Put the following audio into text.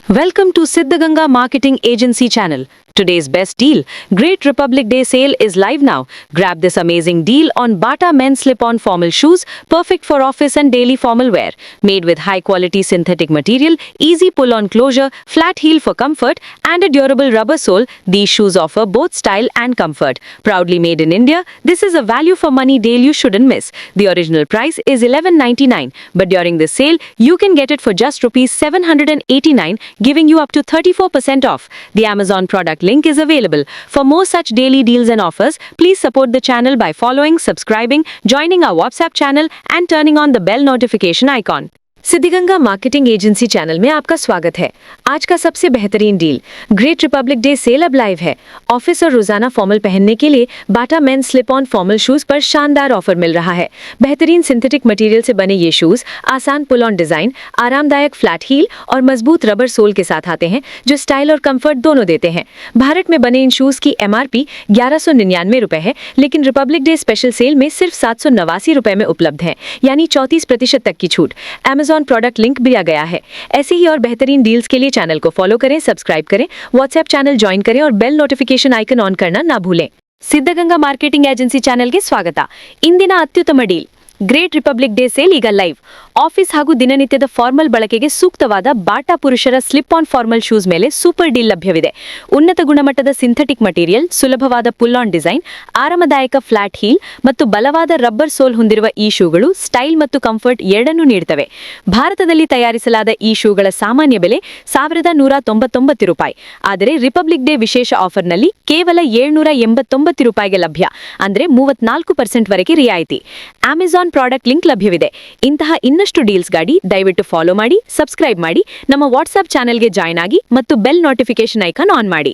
Welcome to Siddhaganga Marketing Agency channel. Today's best deal, Great Republic Day sale is live now. Grab this amazing deal on Bata men's slip-on formal shoes, perfect for office and daily formal wear. Made with high-quality synthetic material, easy pull-on closure, flat heel for comfort, and a durable rubber sole, these shoes offer both style and comfort. Proudly made in India, this is a value for money deal you shouldn't miss. The original price is $11.99, but during this sale, you can get it for just rupees 789, giving you up to 34% off. The Amazon product link is available. For more such daily deals and offers, please support the channel by following, subscribing, joining our WhatsApp channel and turning on the bell notification icon. Siddhiganga marketing agency channel में आपका स्वागत है। आज का सबसे बेहतरीन deal great republic day sale अब live है। ऑफिस और रोजाना फॉर्मल पहनने के लिए Bata men slip on formal shoes पर शानदार ऑफर मिल रहा है। बेहतरीन सिंथेटिक मटेरियल से बने ये शूज आसान पुल ऑन डिजाइन, आरामदायक फ्लैट हील और मजबूत रबर सोल के साथ आते हैं, जो स्टाइल और कंफर्ट दोनों देते हैं। भारत में बने इन शूज की MRP 1199 रुपए है, लेकिन रिपब्लिक डे स्पेशल सेल में सिर्फ 789 रुपए में उपलब्ध है, यानी 34% तक की छूट। Amazon प्रोडक्ट लिंक दिया गया है। ऐसे ही और बेहतरीन डील्स के लिए चैनल को फॉलो करें, सब्सक्राइब करें, व्हाट्सएप चैनल ज्वाइन करें और बेल नोटिफिकेशन आइकन ऑन करना ना भूलें। ಸಿದ್ಧಗಂಗಾ ಮಾರ್ಕೆಟಿಂಗ್ ಏಜೆನ್ಸಿ ಚಾನೆಲ್ಗೆ ಸ್ವಾಗತ। ಇಂದಿನ ಅತ್ಯುತ್ತಮ deal great republic day sale ಈಗ ಲೈವ್. ಆಫೀಸ್ ಹಾಗೂ ದಿನನಿತ್ಯದ ಫಾರ್ಮಲ್ ಬಳಕೆಗೆ ಸೂಕ್ತವಾದ ಬಾಟಾ ಪುರುಷರ ಸ್ಲಿಪ್ ಆನ್ ಫಾರ್ಮಲ್ ಶೂಸ್ ಮೇಲೆ ಸೂಪರ್ ಡೀಲ್ ಲಭ್ಯವಿದೆ. ಉನ್ನತ ಗುಣಮಟ್ಟದ ಸಿಂಥೆಟಿಕ್ ಮಟೀರಿಯಲ್, ಸುಲಭವಾದ ಪುಲ್ ಆನ್ ಡಿಸೈನ್, ಆರಾಮದಾಯಕ ಫ್ಲಾಟ್ ಹೀಲ್ ಮತ್ತು ಬಲವಾದ ರಬ್ಬರ್ ಸೋಲ್ ಹೊಂದಿರುವ ಈ ಶೂಗಳು ಸ್ಟೈಲ್ ಮತ್ತು ಕಂಫರ್ಟ್ ಎರಡನ್ನೂ ನೀಡುತ್ತವೆ. ಭಾರತದಲ್ಲಿ ತಯಾರಿಸಲಾದ ಈ ಶೂಗಳ ಸಾಮಾನ್ಯ ಬೆಲೆ $1199 ಆದರೆ ರಿಪಬ್ಲಿಕ್ ಡೇ ವಿಶೇಷ ಆಫರ್ನಲ್ಲಿ ಕೇವಲ $789 ಲಭ್ಯ, ಅಂದ್ರೆ 34% ವರೆಗೆ ರಿಯಾಯಿತಿ. ಅಮೆಜಾನ್ ಪ್ರಾಡಕ್ಟ್ ಲಿಂಕ್ ಲಭ್ಯವಿದೆ. ಇಂತಹ ಇನ್ನಷ್ಟು ಡೀಲ್ಸ್ ಗಾಗಿ ದಯವಿಟ್ಟು ಫಾಲೋ ಮಾಡಿ, ಸಬ್ಸ್ಕ್ರೈಬ್ ಮಾಡಿ, ನಮ್ಮ ವಾಟ್ಸ್ಆಪ್ ಚಾನೆಲ್ಗೆ ಜಾಯ್ನ್ ಆಗಿ ಮತ್ತು ಬೆಲ್ ನೋಟಿಫಿಕೇಶನ್ ಐಕಾನ್ ಆನ್ ಮಾಡಿ.